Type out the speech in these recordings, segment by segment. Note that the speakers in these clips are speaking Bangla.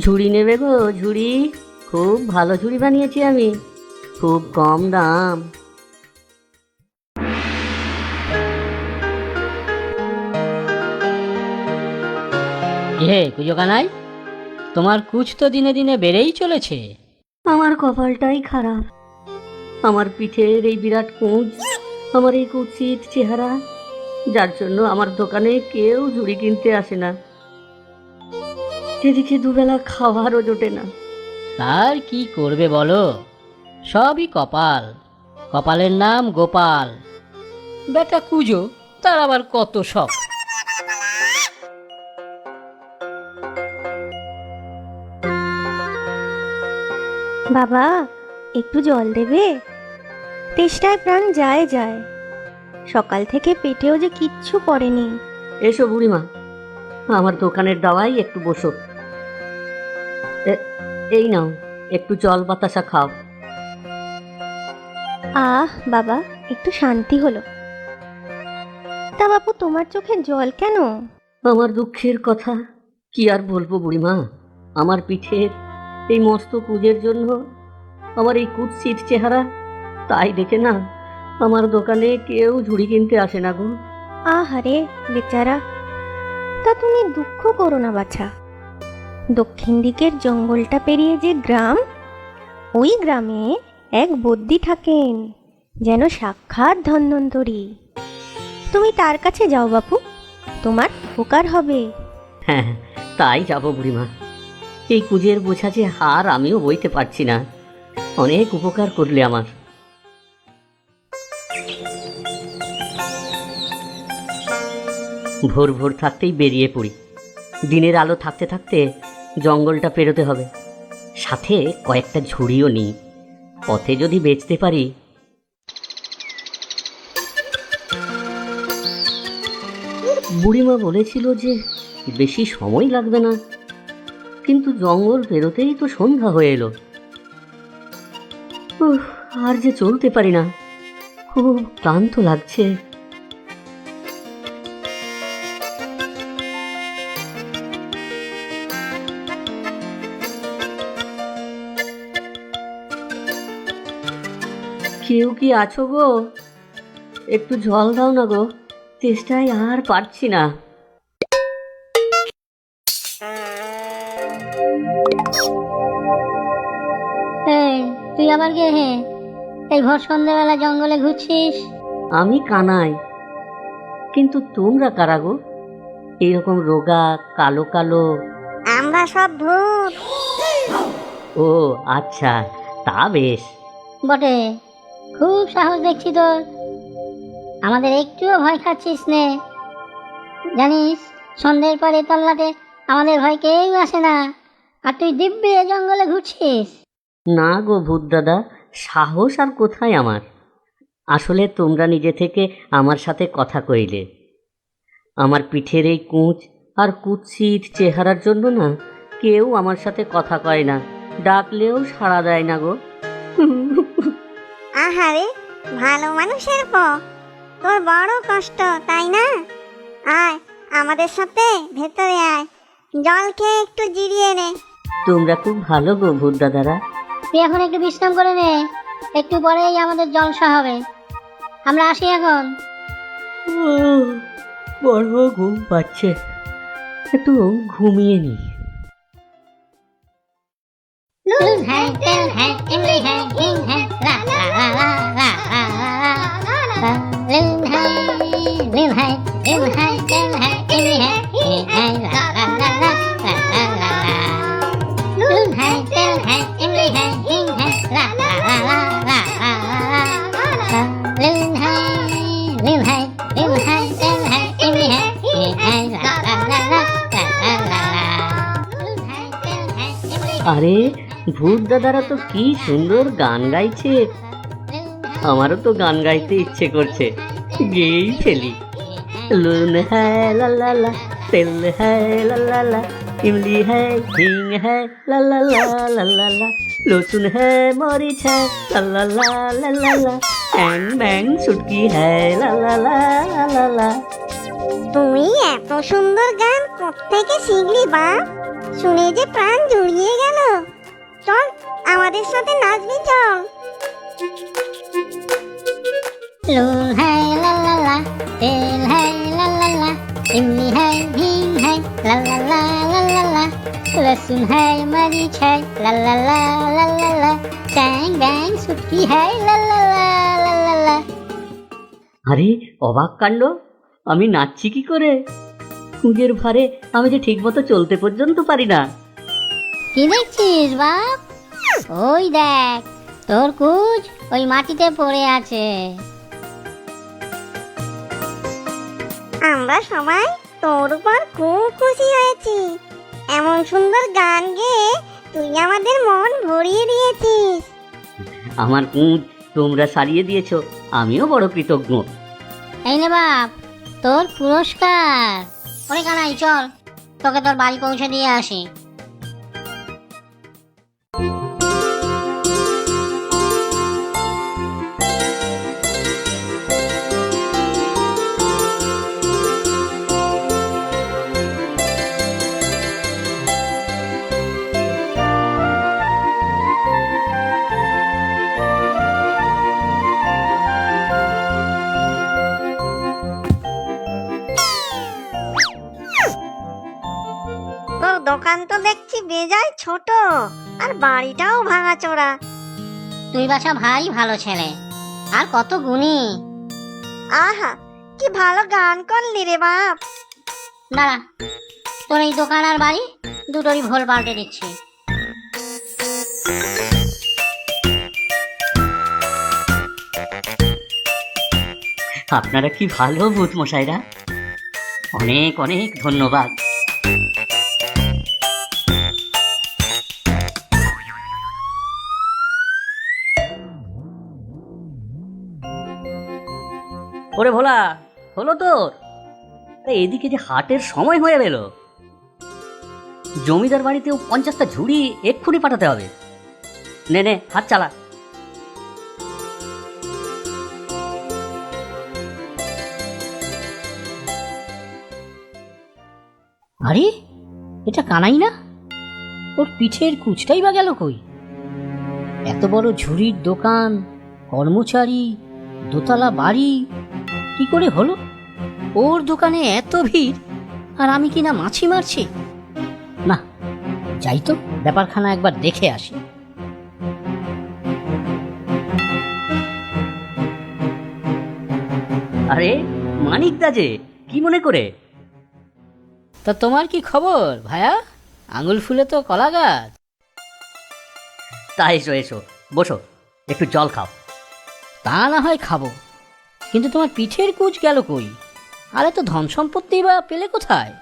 ঝুড়ি নেবে গো? ঝুড়ি খুব ভালো ঝুড়ি বানিয়েছি আমি, খুব কম দাম। হে কুজো কানাই, তোমার কুচ তো দিনে দিনে বেড়েই চলেছে। আমার কপালটাই খারাপ। আমার পিঠের এই বিরাট কুঁজ, আমার এই কুৎসিত চেহারা, যার জন্য আমার দোকানে কেউ ঝুড়ি কিনতে আসে না। এদিকে দুবেলা খাবারও জোটে না। তার কি করবে বলো, সবই কপাল। কপালের নাম গোপাল। বেটা কুজো, তার আবার কত শখ। বাবা, একটু জল দেবে? তেষ্টায় প্রাণ যায় যায়। সকাল থেকে পেটেও যে কিচ্ছু পড়েনি। এসো বুড়িমা, আমার দোকানের দাওয়াই একটু বসো। এই নাও, একটু জল বাতাসা খাও। বাবা, একটু শান্তি হলো। তা বাপু, তোমার চোখে জল কেন? আমার দুঃখের কথা কি আর বলবো বুড়িমা। আমার পিঠের এই মস্ত কুঁজের জন্য, আমার এই কুৎসিত চেহারা, তাই দেখে না আমার দোকানে কেউ ঝুড়ি কিনতে আসে না গো। আহারে বেচারা। তা তুমি দুঃখ করো না বাছা। দক্ষিণ দিকের জঙ্গলটা পেরিয়ে যে গ্রাম, ওই গ্রামে এক বদ্যি থাকেন, যেন সাক্ষাৎ ধন্বন্তরী। তুমি তার কাছে যাও বাপু, তোমার উপকার হবে। হ্যাঁ, তাই যাবো বুড়িমা। এই কুঁজের বোঝা যে হার আমিও বইতে পারছি না। অনেক উপকার করলে আমার। ভোর ভোর থাকতেই বেরিয়ে পড়ি। দিনের আলো থাকতে থাকতে জঙ্গলটা পেরোতে হবে। সাথে কয়েকটা ঝুড়িও নিই, পথে যদি বেচতে পারি। বুড়িমা বলেছিল যে বেশি সময় লাগবে না, কিন্তু জঙ্গল পেরোতেই তো সন্ধ্যা হয়ে এলো। আর যে চলতে পারি না, খুব ক্লান্ত লাগছে। কেউ কি আছো গো? একটু জল দাও না গো, তেষ্টায় আর পারছি না। তুই আবার কে হে? এই ভোর সন্ধ্যেবেলা জঙ্গলে ঘুরছিস? আমি কানাই, কিন্তু তোমরা কারা গো? এইরকম রোগা কালো কালো? আমরা সব ভূত। ও আচ্ছা, তা বেশ। বটে, খুব সাহস দেখছি তোর। আমাদের একটুও ভয় খাচ্ছিস নে। জানিস, সন্ধ্যের পরে তল্লাটে আমাদের ভয় কেউ আসে না, আর তুই দিব্যি এ জঙ্গলে ঘুরছিস। না গো ভূত দাদা, সাহস আর কোথায় আমার। আসলে তোমরা নিজে থেকে আমার সাথে কথা কইলে। আমার পিঠের এই কুঁচ আর কুৎসিত চেহারার জন্য না কেউ আমার সাথে কথা কয় না, ডাকলেও সাড়া দেয় না গো। আহারে, ভালো মানুষের তোর বড় কষ্ট, তাই না? আয় আমাদের সাথে ভেতরে আয়, জল খেয়ে একটু জিরিয়ে নে। তোমরা খুব ভালো গো ভূত দাদারা। তুই এখন একটু বিশ্রাম করে নে, একটু পরেই আমাদের জলসা হবে। আমরা আসি এখন। বড় ঘুম পাচ্ছে, একটু ঘুমিয়ে নি। নুন হ্যাঁ, তেল হ্যাঁ, ইমলি হ্যাঁ, হিং হ্যাঁ, লা লা লা লা লা লা। নুন হ্যাঁ, নুন হ্যাঁ, নুন হ্যাঁ, তেল হ্যাঁ, ইমলি হ্যাঁ, হিং হ্যাঁ, লা লা লা লা লা লা লা লা। নুন হ্যাঁ, তেল হ্যাঁ, ইমলি হ্যাঁ, হিং হ্যাঁ, লা লা লা লা লা লা লা। নুন হ্যাঁ, নুন হ্যাঁ, নুন হ্যাঁ, তেল হ্যাঁ, ইমলি হ্যাঁ, হিং হ্যাঁ, লা লা লা লা লা লা লা লা। নুন হ্যাঁ, তেল হ্যাঁ, ইমলি হ্যাঁ। আরে ভূত দাদারা তো কি সুন্দর গান গাইছে, আমারও তো গান গাইতে ইচ্ছে করছে, গেয়েই ফেলি। লুন হ্যাঁ লা লা লা, তেল হ্যাঁ লা লা লা, ইমলি হ্যাঁ, হিং হ্যাঁ, লা লা লা লা লা লা, লসুন হ্যাঁ, মরিচ হ্যাঁ, লা লা লা লা লা লা, ব্যাং ব্যাং চুটকি হ্যাঁ, লা লা লা লা লা লা। তুই এত সুন্দর গান কোত্থেকে শিখলি বাপ? শুনে যে প্রাণ জুড়িয়ে গেল। চল আমাদের সাথে নাচবি, চল। लून है ला ला ला, तेल है ला ला ला, इमली है हींग है ला ला ला ला ला ला, लहसुन है मरीच है ला ला ला ला ला ला, टैंग बैंग सुटकी है ला ला ला ला ला ला। আরে অবাক কাণ্ড, আমি নাচছি কি করে? কুঁজের ভারে আমি যে ঠিক মতো চলতে পর্যন্ত পারি না। কি দেখছিস বাপ? ওই দেখ, তোর কুচ ওই মাটিতে পড়ে আছে। আমরা সবাই তোর উপর খুব খুশি হয়েছি। এমন সুন্দর গান গেয়ে তুই আমাদের মন ভরিয়ে দিয়েছিস। আমার কুঁজ তোমরা সারিয়ে দিয়েছো, আমিও বড় কৃতজ্ঞ। এই নে বাপ, তোর পুরস্কার। ওরে কানাই, চল তোকে তোর বাড়ি পৌঁছে দিয়ে আসি। তোর দোকান তো দেখছি বেজায় ছোট, আর বাড়িটাও ভাঙাচোরা। তুই বাছা ভাই ভালো ছেলে, আর কত গুণী। আহা, কি ভালো গান করলি রে বাপ। দাঁড়া, তোর এই দোকান আর বাড়ি দুটোরই ভোল পাল্টে দিচ্ছি। আপনারা কি ভালো ভূত মশাইরা, অনেক অনেক ধন্যবাদ। ওরে ভোলা, হলো তোর? এদিকে যে হাটের সময় হয়ে গেল, জমিদার বাড়িতেও 50টা ঝুড়ি এক্ষুনি পাঠাতে হবে। নে নে, হাত চালা। আরে এটা কানাই না? ওর পিঠের কুচটাই বা গেল কই? এত বড় ঝুড়ির দোকান, কর্মচারী, দোতলা বাড়ি, কি করে হলো? ওর দোকানে এত ভিড়, আর আমি কিনা মাছি মারছি। না, যাই তো ব্যাপারখানা একবার দেখে আসি। আরে মানিকদা যে, কি মনে করে? তা তোমার কি খবর ভায়া? আঙুল ফুলে তো কলা গাছ। তা এসো এসো, বসো, একটু জল খাও। তা না হয় খাবো, কিন্তু তোমার পিঠের কুচ গেল কই? আরে তো ধন সম্পত্তি বা পেলে কোথায়?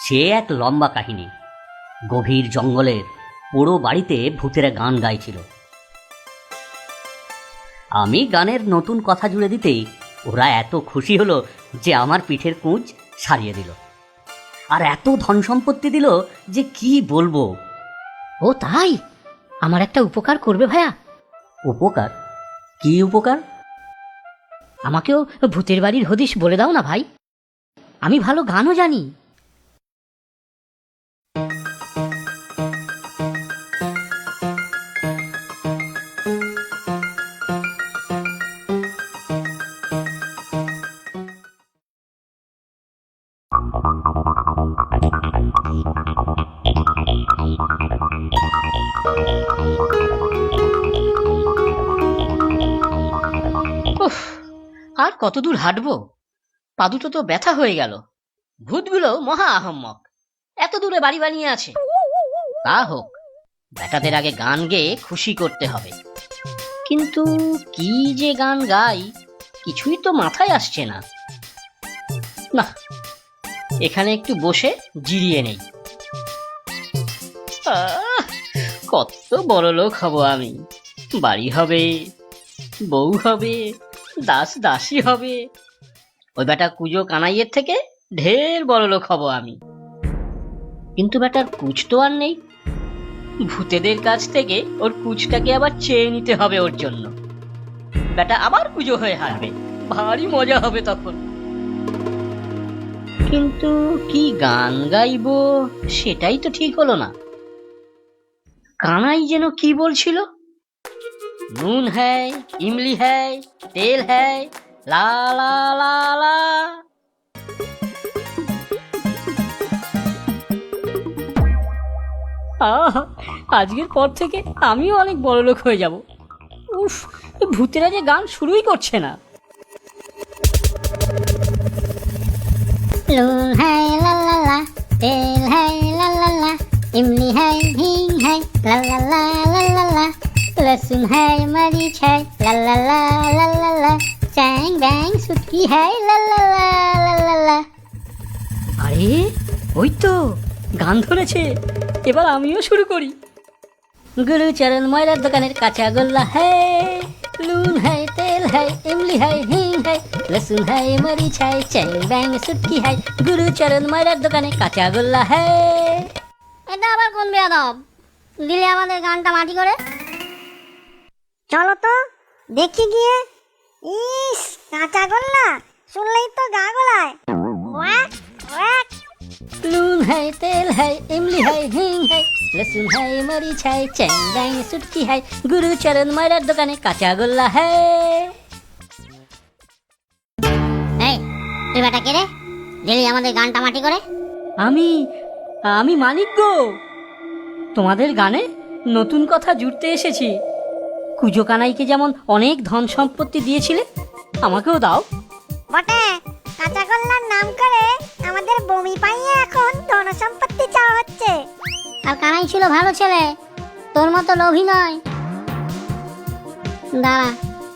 সে এক লম্বা কাহিনী। গভীর জঙ্গলের পুরো বাড়িতে ভূতেরা গান গাইছিল। আমি গানের নতুন কথা জুড়ে দিতেই ওরা এত খুশি হলো যে আমার পিঠের কুঁচ সারিয়ে দিল, আর এত ধন সম্পত্তি দিল যে কি বলবো। ও তাই? আমার একটা উপকার করবে ভায়া? উপকার? কি উপকার? আমাকেও ভূতের বাড়ির হদিশ বলে দাও না ভাই, আমি ভালো গানও জানি। উফ, আর কত দূর হাঁটবো? পা দুটো তো ব্যথা হয়ে গেল। ভূতগুলো মহা আহম্মক, এত দূরে বাড়ি বানিয়ে আছে। তা হোক, বেটাদের আগে গান গেয়ে খুশি করতে হবে। কিন্তু কি যে গান গাই, কিছুই তো মাথায় আসছে না। না, এখানে একটু বসে জিরিয়ে নেই। কত বড় লোক হব আমি, বাড়ি হবে, বউ হবে, দাস দাসী হবে। ওই বেটা কুজো কানাইয়ের থেকে ঢের বড় লোক হব আমি। কিন্তু বেটার কুচ তো আর নেই। ভূতেদের কাছ থেকে ওর কুচটাকে আবার চেয়ে নিতে হবে ওর জন্য। বেটা আবার কুজো হয়ে হারবে, ভারী মজা হবে তখন। কিন্তু কি গান গাইবো সেটাই তো ঠিক হলো না। কানাই যেন কি বলছিল, নুন হ্যায়, ইমলি হ্যায়, তেল হ্যায়, লা লা লা লা। আহা, আজকের পর থেকে আমিও অনেক বড় লোক হয়ে যাব। উফ, ভূতেরা যে গান শুরুই করছে না। लून है ला ला ला, तेल है ला ला ला, इमली है हींग है ला ला ला ला ला ला, लहसुन है मरीच है ला ला ला ला ला ला, चैंग बैंग सुटकी है ला ला ला ला ला ला। আরে ওই তো গান ধরেছে, এবার আমিও শুরু করি। গুরুচরণ ময়রার দোকানের কাঁচা গোল্লা হ্যায়, নুন है तेल है इमली है हींग है लहसुन है मरीच है चैंग बैंग सुटकी है गुरुचरण ময়রার দোকানে কাঁচা গোল্লা হ্যায়। এটা আবার কোন বেয়াদব দিলে আমাদের গানটা মাটি করে? চলো তো দেখি গিয়ে। ইস, কাঁচা গোল্লা শুনলেই তো গা গোলায়। Walk walk. নুন है तेल है इमली है हींग है लहसुन है मरीच है चैंग बैंग सुटकी है गुरुचरण ময়রার দোকানে কাঁচা গোল্লা হ্যায়। এই তুই বেটা কে রে, দিলি আমাদের গানটা মাটি করে? আমি আমি মানিক গো, তোমাদের গানে নতুন কথা জুড়তে এসেছি। কুজো কানাইকে যেমন অনেক ধন সম্পত্তি দিয়েছিলে, আমাকেও দাও। বটে, কাঁচা গোল্লার নাম করে আমাদের বমি পাইয়ে এখন ধন সম্পত্তি চাওয়া হচ্ছে। আর কানাই ছিল ভালো ছেলে, তোর মতো লোভী নয়। দাঁড়া,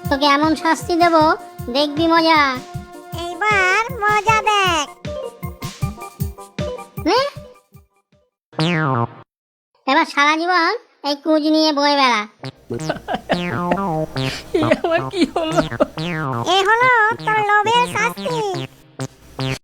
তোকে এমন শাস্তি দেব দেখবি মজা। এইবার মজা দেখ। নে? এবার সারা জীবন এই কুঁজ নিয়ে বয়ে বেড়া। এ আমার কি হলো? এ হলো তোর লোভের শাস্তি।